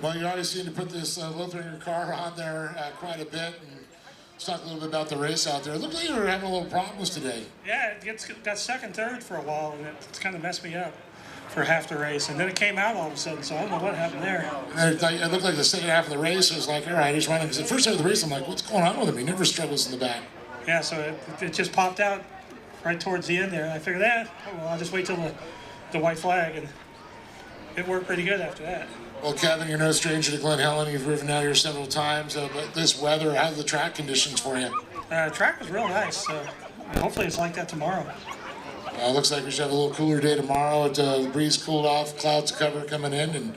Well, you obviously need to put this Lothringer car on there quite a bit. And let's talk a little bit about the race out there. It looked like you were having a little problems today. Yeah, it got second, third for a while, and it's kind of messed me up for half the race. And then it came out all of a sudden, so I don't know what happened there. And it looked like the second half of the race was like, all right, he's running. Because the first half of the race, I'm like, what's going on with him? He never struggles in the back. Yeah, so it just popped out right towards the end there. And I figured, well, I'll just wait till the white flag, and it worked pretty good after that. Well, Kevin, you're no stranger to Glen Helen. You've driven out here several times. But this weather, how's the track conditions for you? Track was real nice. Hopefully it's like that tomorrow. Looks like we should have a little cooler day tomorrow. The breeze cooled off, clouds cover coming in, and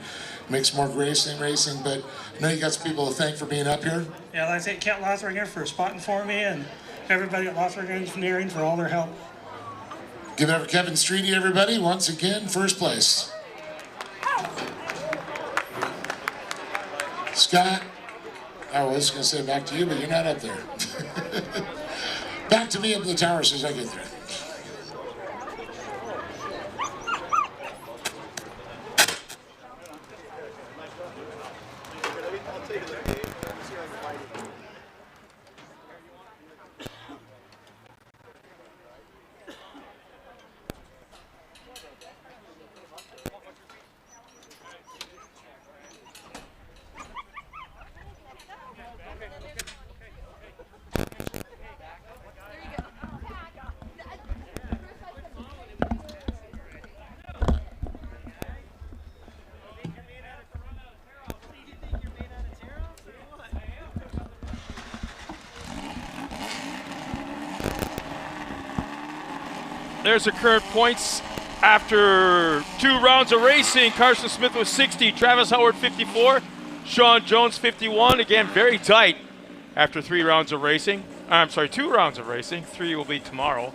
makes more racing. But I know you got some people to thank for being up here. Yeah, I'd like to thank Kent Lothringer for spotting for me, and everybody at Lothringer Engineering for all their help. Give it up for Kevin Streety, everybody. Once again, first place. Scott, I was going to say back to you, but you're not up there. Back to me up in the tower as soon as I get there. There's the current points after 2 rounds of racing. Carson Smith was 60, Travis Howard 54, Sean Jones 51. Again, very tight after 3 rounds of racing. I'm sorry, 2 rounds of racing. 3 will be tomorrow.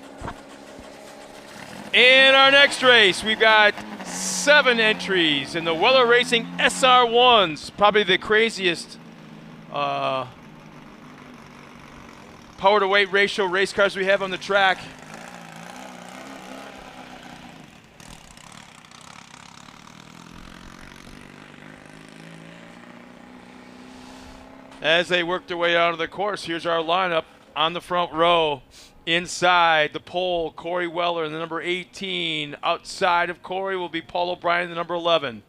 In our next race, we've got 7 entries in the Weller Racing SR1s. Probably the craziest power to weight ratio race cars we have on the track. As they work their way out of the course, here's our lineup on the front row. Inside the pole, Corey Weller, the number 18. Outside of Corey will be Paul O'Brien, the number 11.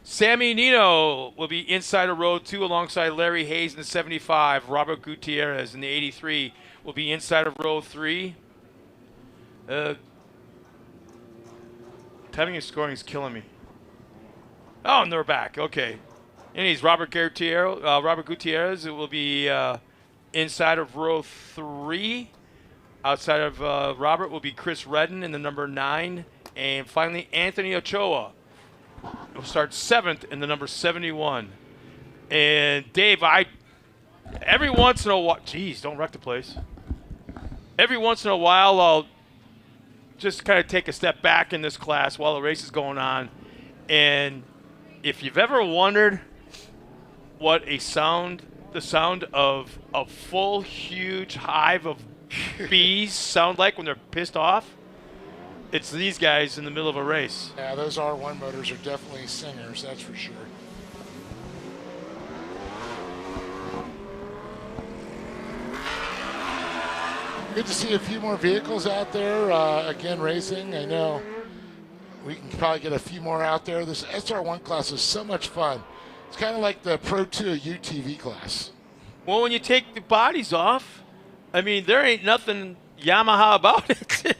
Sammy Nino will be inside of row 2 alongside Larry Hayes in the 75. Robert Gutierrez in the 83 will be inside of row 3. Timing and scoring is killing me. Oh, and they're back. Okay. And he's Robert Gutierrez. It will be inside of row 3. Outside of Robert will be Chris Redden in the number 9. And finally, Anthony Ochoa will start 7th in the number 71. And Dave, every once in a while, geez, don't wreck the place. Every once in a while, I'll just kind of take a step back in this class while the race is going on. And if you've ever wondered what the sound of a full, huge hive of bees sound like when they're pissed off, it's these guys in the middle of a race. Yeah, those R1 motors are definitely singers, that's for sure. Good to see a few more vehicles out there, again, racing. I know we can probably get a few more out there. This SR1 class is so much fun. It's kind of like the Pro 2 UTV class. Well, when you take the bodies off, I mean, there ain't nothing Yamaha about it.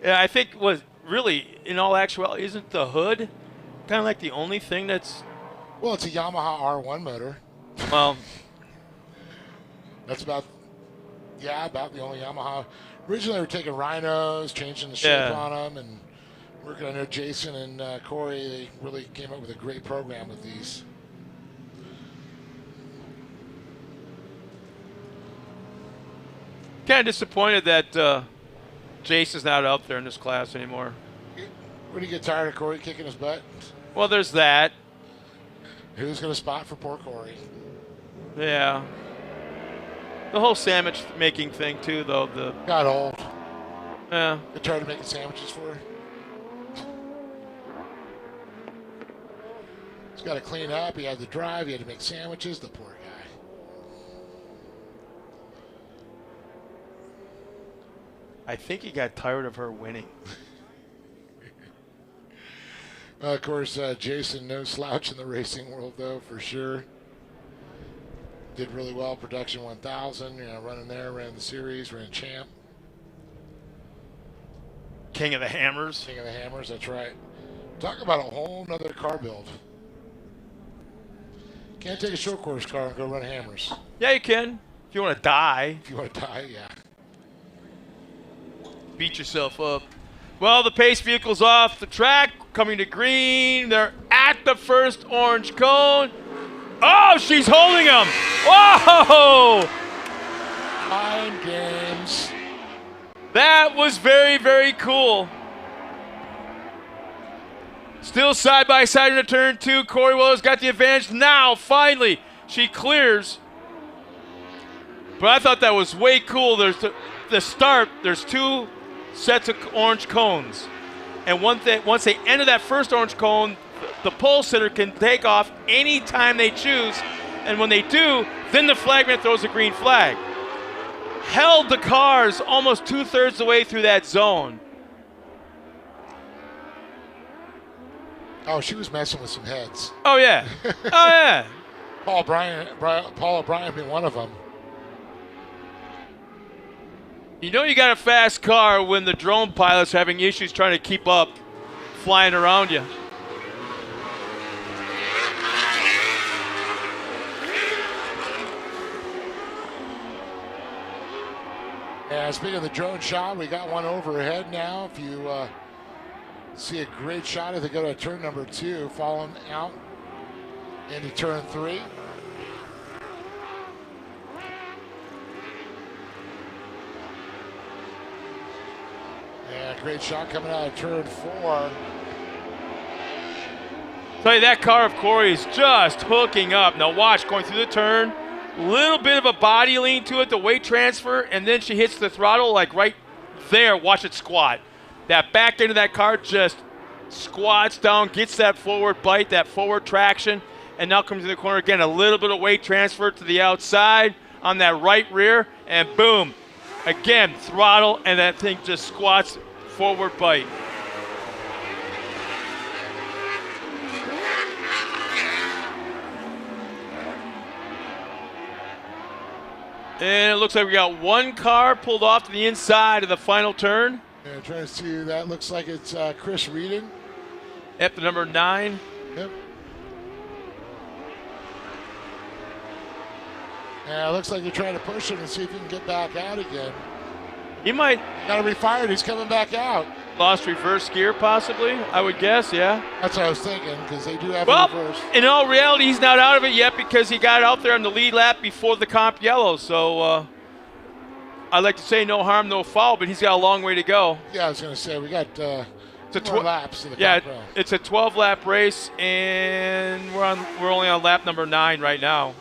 I think was really, in all actuality, isn't the hood kind of like the only thing that's... Well, it's a Yamaha R1 motor. Well... That's about the only Yamaha. Originally, we were taking Rhinos, changing the shape on them, and working. I know Jason and Corey, they really came up with a great program with these. Kind of disappointed that Jason's not out there in this class anymore. When do you get tired of Corey kicking his butt? Well, there's that. Who's going to spot for poor Corey? Yeah. The whole sandwich making thing, too, though. Got old. Yeah. Get tired of making sandwiches for her? He's got to clean up. He had to drive. He had to make sandwiches. The poor guy. I think he got tired of her winning. Of course, Jason, no slouch in the racing world, though, for sure. Did really well. Production 1000, running there, ran the series, ran champ. King of the Hammers. King of the Hammers, that's right. Talk about a whole nother car build. Can't take a short course car and go run hammers. Yeah, you can. If you want to die. If you want to die, yeah. Beat yourself up. Well, the pace vehicle's off the track, coming to green. They're at the first orange cone. Oh, she's holding him. Whoa! Mind games. That was very, very cool. Still side by side into turn 2. Corey Weller's got the advantage now. Finally, she clears. But I thought that was way cool. There's the start. There's 2 sets of orange cones, and once they enter that first orange cone, the pole sitter can take off any time they choose, and when they do, then the flagman throws a green flag. Held the cars almost 2/3 the way through that zone. Oh, she was messing with some heads. Oh yeah. Oh yeah. Paul O'Brien being one of them. You know you got a fast car when the drone pilot's having issues trying to keep up flying around you. And speaking of the drone shot, we got one overhead now. If you see a great shot as they go to turn number 2, falling out into turn 3. Yeah, great shot coming out of turn 4. Tell you, that car of Corey's just hooking up. Now watch, going through the turn, little bit of a body lean to it, the weight transfer, and then she hits the throttle like right there. Watch it squat. That back end of that car just squats down, gets that forward bite, that forward traction, and now comes to the corner again. A little bit of weight transfer to the outside on that right rear, and boom. Again, throttle, and that thing just squats, forward bite. And it looks like we got one car pulled off to the inside of the final turn. Yeah, trying to see, that looks like it's Chris Reading. At the number 9. Yep. Yeah, it looks like they're trying to push him and see if he can get back out again. He might. Got to be fired. He's coming back out. Lost reverse gear, possibly, I would guess, yeah. That's what I was thinking, because they do have well, a reverse. In all reality, he's not out of it yet because he got out there on the lead lap before the comp yellow. So I'd like to say no harm, no foul, but he's got a long way to go. Yeah, I was going to say, we got it's 2 laps to the yeah, comp row. It's a 12-lap race, and we're only on lap number 9 right now.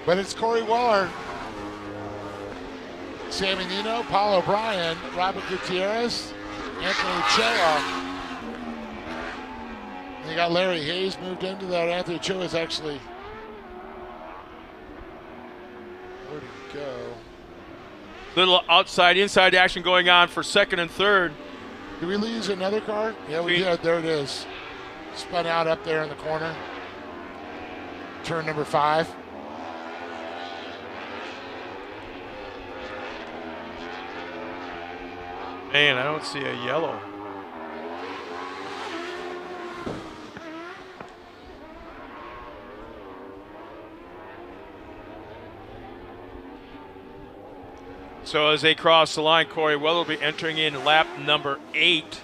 But it's Corey Weller, Sammy Nino, Paul O'Brien, Robert Gutierrez, Anthony Choa. And you got Larry Hayes moved into that. Anthony Choa is actually, where'd he go? Little outside, inside action going on for second and third. Did we lose another car? Yeah, we did. There it is. Spun out up there in the corner. Turn number 5. Man, I don't see a yellow. So as they cross the line, Corey Weller will be entering in lap number 8.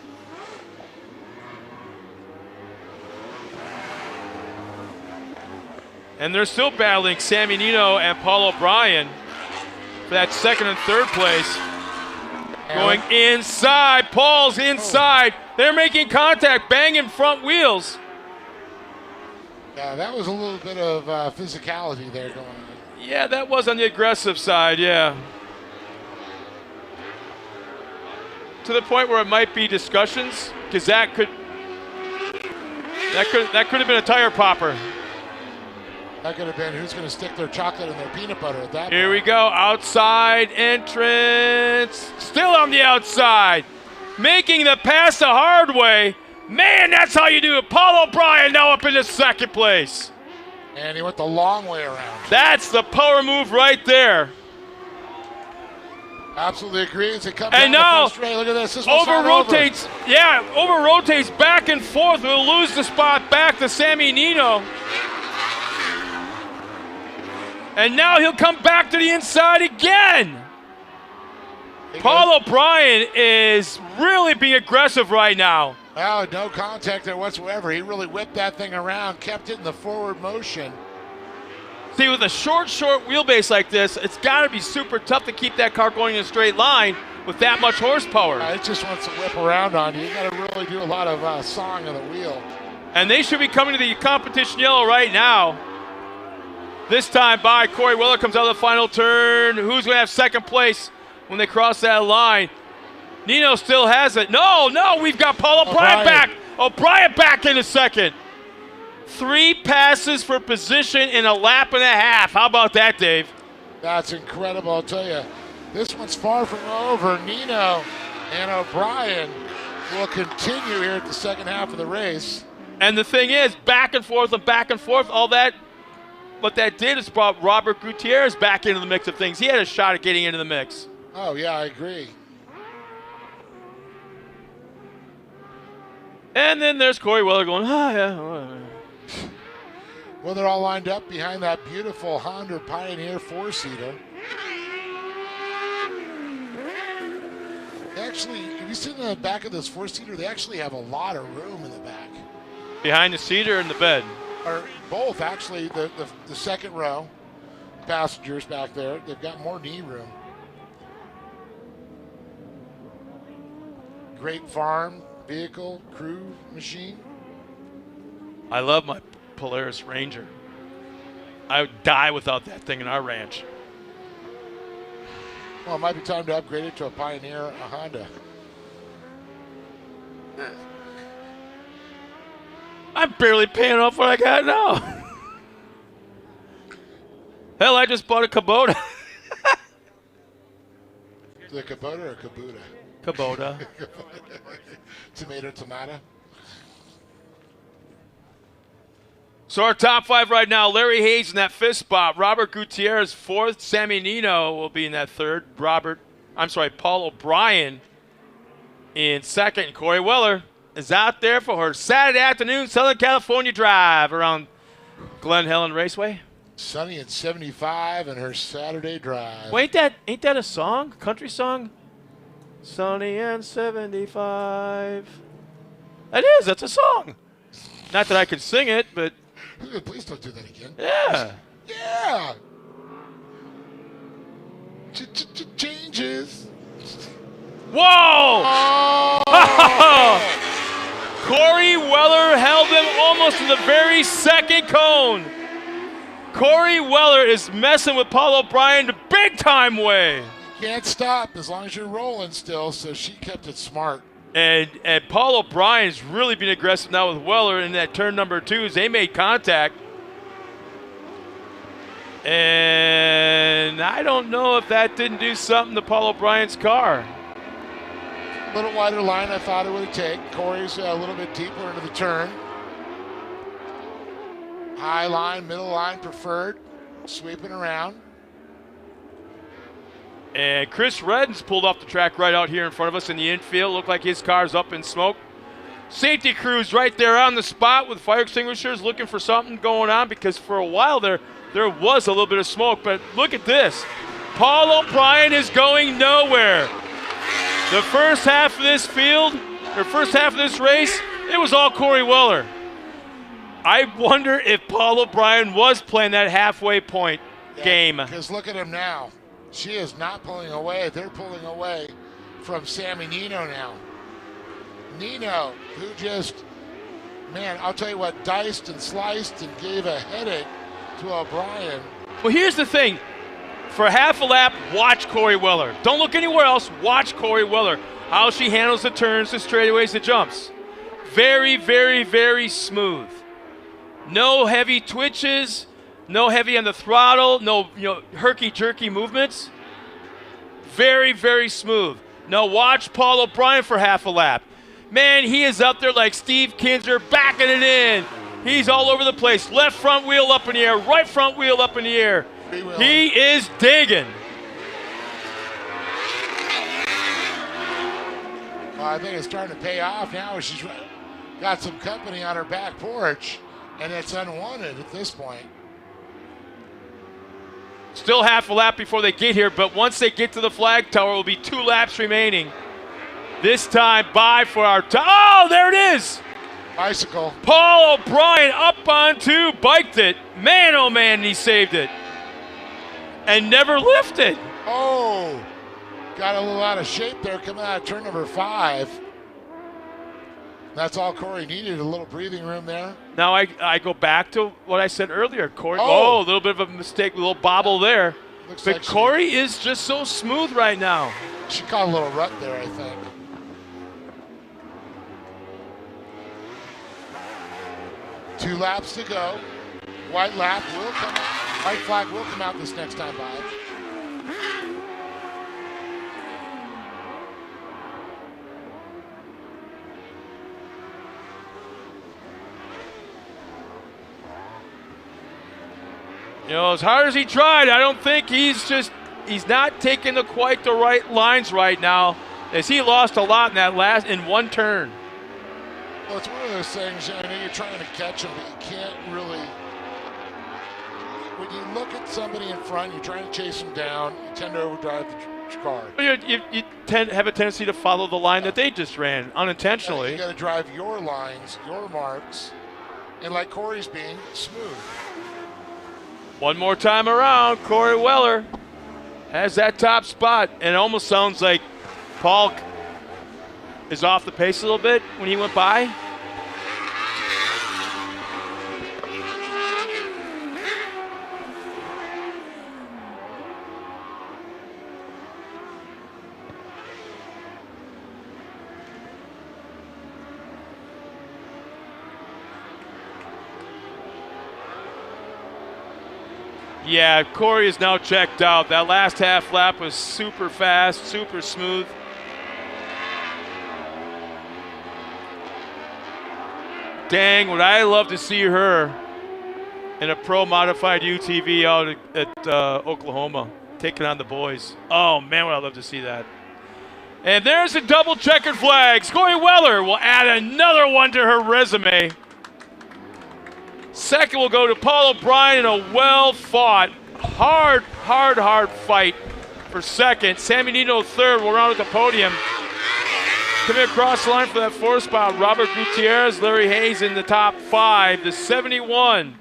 And they're still battling Sammy Nino and Paul O'Brien for that second and third place. Going inside, Paul's inside. They're making contact, banging front wheels. Yeah, that was a little bit of physicality there going on. Yeah, that was on the aggressive side, yeah. To the point where it might be discussions, because that could That could have been a tire popper. That could have been who's going to stick their chocolate in their peanut butter at that Here point. we go. Outside entrance. Still on the outside. Making the pass the hard way. Man, that's how you do it. Paul O'Brien now up into second place. And he went the long way around. That's the power move right there. Absolutely agrees. It comes And down now, the straight. Look at this. This one's not over-rotates. Yeah, over-rotates back and forth. We'll lose the spot back to Sammy Nino. And now he'll come back to the inside again. Paul O'Brien is really being aggressive right now. Oh, no contact there whatsoever. He really whipped that thing around, kept it in the forward motion. See, with a short wheelbase like this, it's got to be super tough to keep that car going in a straight line with that much horsepower. It just wants to whip around on you. You got to really do a lot of sawing of the wheel. And they should be coming to the competition yellow right now. This time by Corey Weller comes out of the final turn. Who's going to have second place when they cross that line? Nino still has it. No, we've got Paul O'Brien back. O'Brien back in a second. 3 passes for position in a lap and a half. How about that, Dave? That's incredible, I'll tell you. This one's far from over. Nino and O'Brien will continue here at the second half of the race. And the thing is, back and forth, all that, what that did is brought Robert Gutierrez back into the mix of things. He had a shot at getting into the mix. Oh, yeah, I agree. And then there's Corey Weller going, yeah. Well, they're all lined up behind that beautiful Honda Pioneer 4-seater. Actually, if you sit in the back of this 4-seater, they actually have a lot of room in the back. Behind the seat or in the bed? Or both, actually. The second row, passengers back there, they've got more knee room. Great farm, vehicle, crew, machine. I love my Polaris Ranger. I would die without that thing in our ranch. Well, it might be time to upgrade it to a Pioneer, a Honda. I'm barely paying off what I got now. Hell, I just bought a Kubota. The Kubota or Kubota? Kubota. Tomato. So our top 5 right now, Larry Hayes in that 5th spot, Robert Gutierrez 4th, Sammy Nino will be in that 3rd, Paul O'Brien in 2nd, Corey Weller is out there for her Saturday afternoon Southern California drive around Glen Helen Raceway. Sunny and 75 and her Saturday drive. Well, ain't that a song? Country song? Sunny and 75. That is, that's a song. Not that I could sing it, but please don't do that again. yeah. Yeah. Changes. Whoa! Oh! Corey Weller held him almost to the very second cone. Corey Weller is messing with Paul O'Brien the big time way. Can't stop as long as you're rolling still, so she kept it smart. And Paul O'Brien's really been aggressive now with Weller in that turn number 2 as they made contact. And I don't know if that didn't do something to Paul O'Brien's car. A little wider line I thought it would take. Corey's a little bit deeper into the turn. High line, middle line preferred. Sweeping around. And Chris Redden's pulled off the track right out here in front of us in the infield. Looked like his car's up in smoke. Safety crews right there on the spot with fire extinguishers looking for something going on because for a while there was a little bit of smoke. But look at this. Paul O'Brien is going nowhere. The first half of this race, it was all Corey Weller. I wonder if Paul O'Brien was playing that halfway point game. Because look at him now. She is not pulling away. They're pulling away from Sammy Nino now. Nino, who just, man, I'll tell you what, diced and sliced and gave a headache to O'Brien. Well, here's the thing. For half a lap, watch Corey Weller. Don't look anywhere else. Watch Corey Weller. How she handles the turns, the straightaways, the jumps. Very, very, very smooth. No heavy twitches, no heavy on the throttle, no herky-jerky movements. Very, very smooth. Now watch Paul O'Brien for half a lap. Man, he is up there like Steve Kinzer, backing it in. He's all over the place. Left front wheel up in the air, right front wheel up in the air. He is digging. Well, I think it's starting to pay off now. She's got some company on her back porch, and it's unwanted at this point. Still half a lap before they get here, but once they get to the flag tower, it will be 2 laps remaining. This time by for our time. Oh, there it is. Bicycle. Paul O'Brien up on 2, biked it. Man, oh man, he saved it. And never lifted. Oh, got a little out of shape there coming out of turn number 5. That's all Corey needed, a little breathing room there. Now I go back to what I said earlier. Corey, a little bit of a mistake, a little bobble there. Looks but like Corey is just so smooth right now. She caught a little rut there, I think. Two laps to go. White lap will come out. White flag will come out this next time by. You know, as hard as he tried, I don't think he's not taking quite the right lines right now, as he lost a lot in one turn. Well, it's one of those things, I know you're trying to catch him, but you can't really. When you look at somebody in front, you're trying to chase him down, you tend to overdrive the car. You tend to have a tendency to follow the line that they just ran unintentionally. You got to drive your lines, your marks, and like Corey's being smooth. One more time around, Corey Weller has that top spot, and it almost sounds like Paul is off the pace a little bit when he went by. Yeah, Corey is now checked out. That last half lap was super fast, super smooth. Dang, would I love to see her in a pro modified UTV out at Oklahoma, taking on the boys. Oh man, would I love to see that. And there's the double checkered flags. Corey Weller will add another one to her resume. Second will go to Paul O'Brien in a well-fought, hard fight for second. Sammy Nino third will round at the podium. Coming across the line for that 4th spot, Robert Gutierrez, Larry Hayes in the top 5. The 71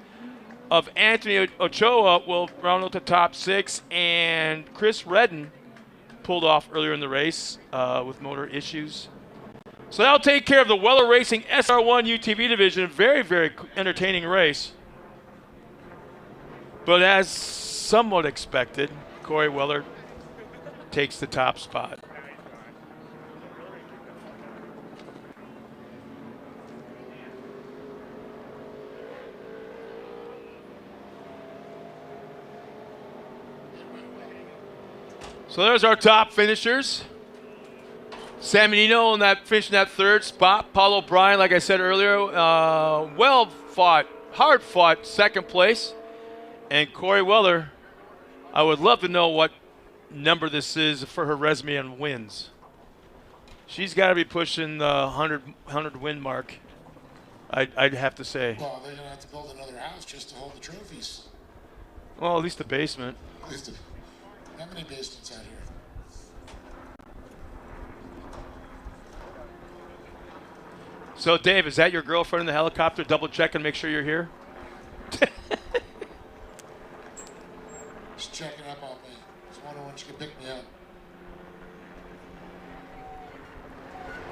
of Anthony Ochoa will round out the top 6. And Chris Redden pulled off earlier in the race with motor issues. So that'll take care of the Weller Racing SR1 UTV division. Very, very entertaining race. But as somewhat expected, Corey Weller takes the top spot. So there's our top finishers. Sam Nino in that finishing that 3rd spot. Paul O'Brien, like I said earlier, well fought, hard fought 2nd place. And Corey Weller, I would love to know what number this is for her resume on wins. She's got to be pushing the 100 win mark, I'd have to say. Well, they're going to have to build another house just to hold the trophies. Well, at least the basement. How many basements out here? So, Dave, is that your girlfriend in the helicopter? Double check and make sure you're here. Just checking up on me. Just wondering when she can pick me up.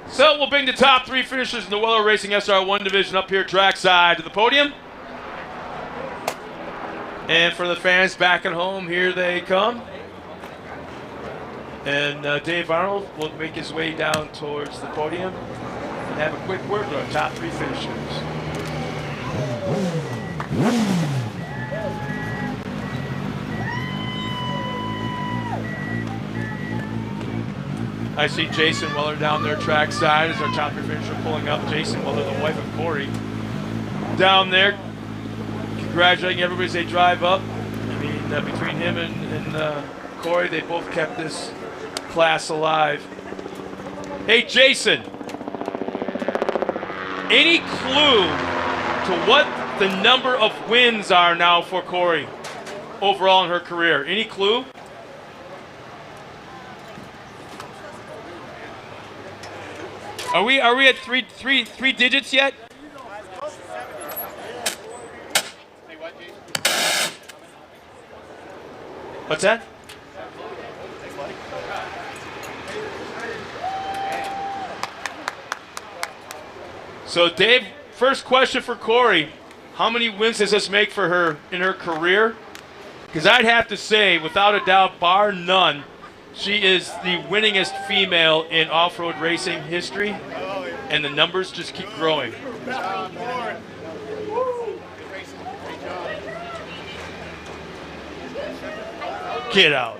So we'll bring the top 3 finishers in the Weller Racing SR1 division up here trackside to the podium. And for the fans back at home, here they come. And Dave Arnold will make his way down towards the podium. have a quick word with our top 3 finishers. I see Jason Weller down there trackside as our top 3 finisher pulling up. Jason Weller, the wife of Corey, down there, congratulating everybody as they drive up. I mean, between him and Corey, they both kept this class alive. Hey, Jason, any clue to what the number of wins are now for Corey overall in her career? Any clue? Are we at three digits yet? What's that? So Dave, first question for Corey. How many wins does this make for her in her career? Because I'd have to say, without a doubt, bar none, she is the winningest female in off-road racing history, and the numbers just keep growing. Get out.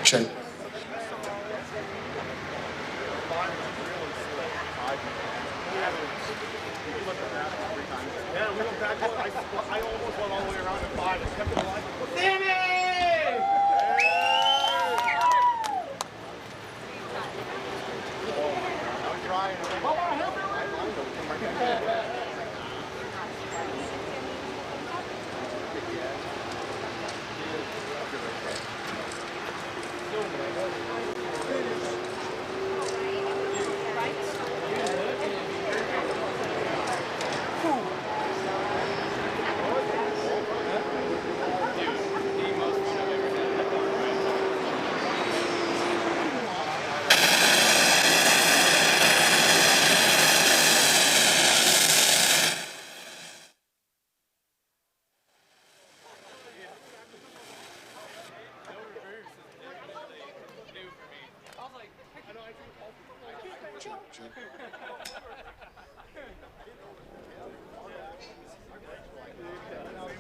Check. I almost went all the way around at 5 and kept it alive.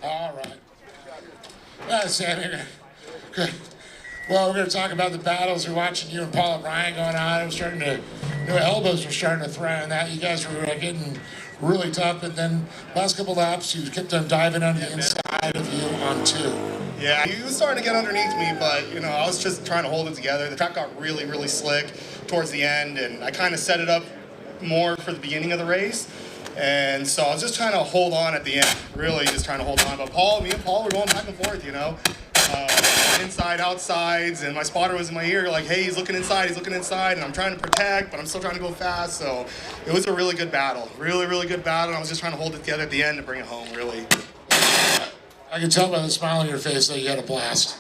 All right. Sammy, good. Well, we're going to talk about the battles. We're watching you and Paul O'Brien going on. It was starting to, elbows were starting to threaten that. You guys were getting really tough, and then last couple laps, you kept on diving on the inside of you on 2. Yeah, he was starting to get underneath me, but, I was just trying to hold it together. The track got really, really slick towards the end, and I kind of set it up more for the beginning of the race. And so I was just trying to hold on at the end, really just trying to hold on. But me and Paul were going back and forth, inside, outsides, and my spotter was in my ear like, hey, he's looking inside, and I'm trying to protect, but I'm still trying to go fast. So it was a really good battle, really, really good battle. And I was just trying to hold it together at the end to bring it home, really. I can tell by the smile on your face that you had a blast.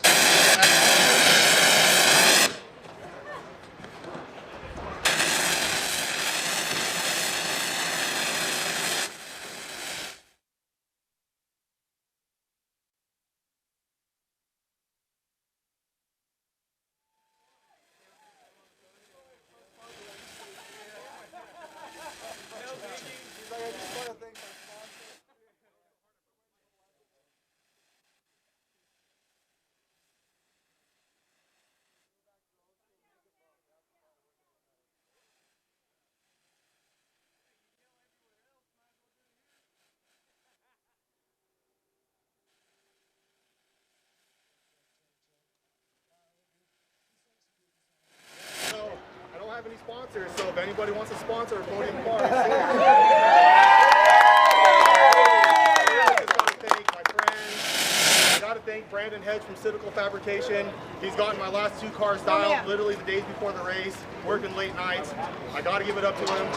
Have any sponsors, so if anybody wants to sponsor a podium car, I really just got to thank my friends. I got to thank Brandon Hedge from Citical Fabrication. He's gotten my last 2 cars dialed literally the days before the race, working late nights. I got to give it up to him.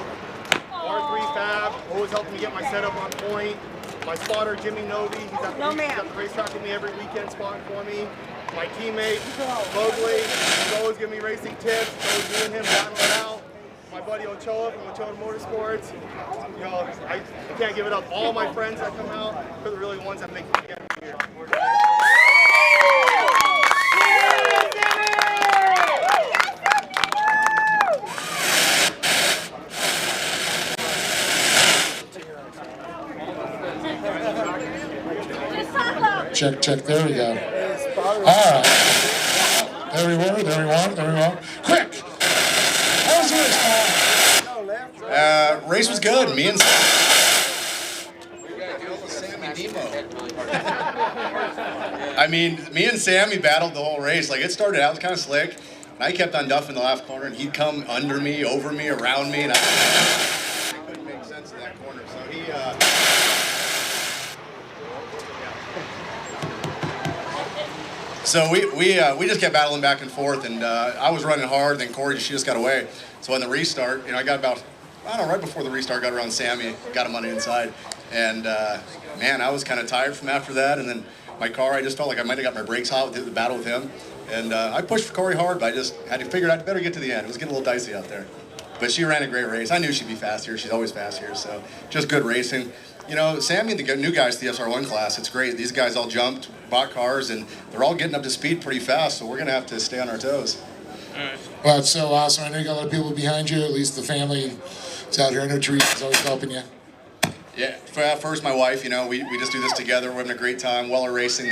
R3 Fab, always helping me get my setup on point. My spotter, Jimmy Novi, he's at the racetrack with me every weekend, spotting for me. My teammate, Mogley, he's always giving me racing tips. It's always me and him battling it out. My buddy Ochoa from Ochoa Motorsports. You know, I can't give it up. All my friends that come out are the really ones that make me get here. Check, there we go. All right. There we were. Quick! How was the race, Race was good. Me and Sammy battled the whole race. Like, it started out, it was kind of slick, and I kept on duffing the last corner, and he'd come under me, over me, around me, and I couldn't make sense of that corner. So he, So we just kept battling back and forth, and I was running hard, then Corey, she just got away. So in the restart, I got about, right before the restart, got around Sammy, got him on the inside. And man, I was kind of tired from after that, and then my car, I just felt like I might have got my brakes hot with the battle with him. And I pushed for Corey hard, but I just had to figure out, better get to the end. It was getting a little dicey out there. But she ran a great race. I knew she'd be fast here. She's always fast here, so just good racing. Sammy and the new guys, the SR1 class, it's great. These guys all jumped, bought cars, and they're all getting up to speed pretty fast, so we're going to have to stay on our toes. Well, it's so awesome. I know you got a lot of people behind you, at least the family is out here. I know Teresa's always helping you. Yeah, first my wife, we just do this together. We're having a great time. Weller Racing,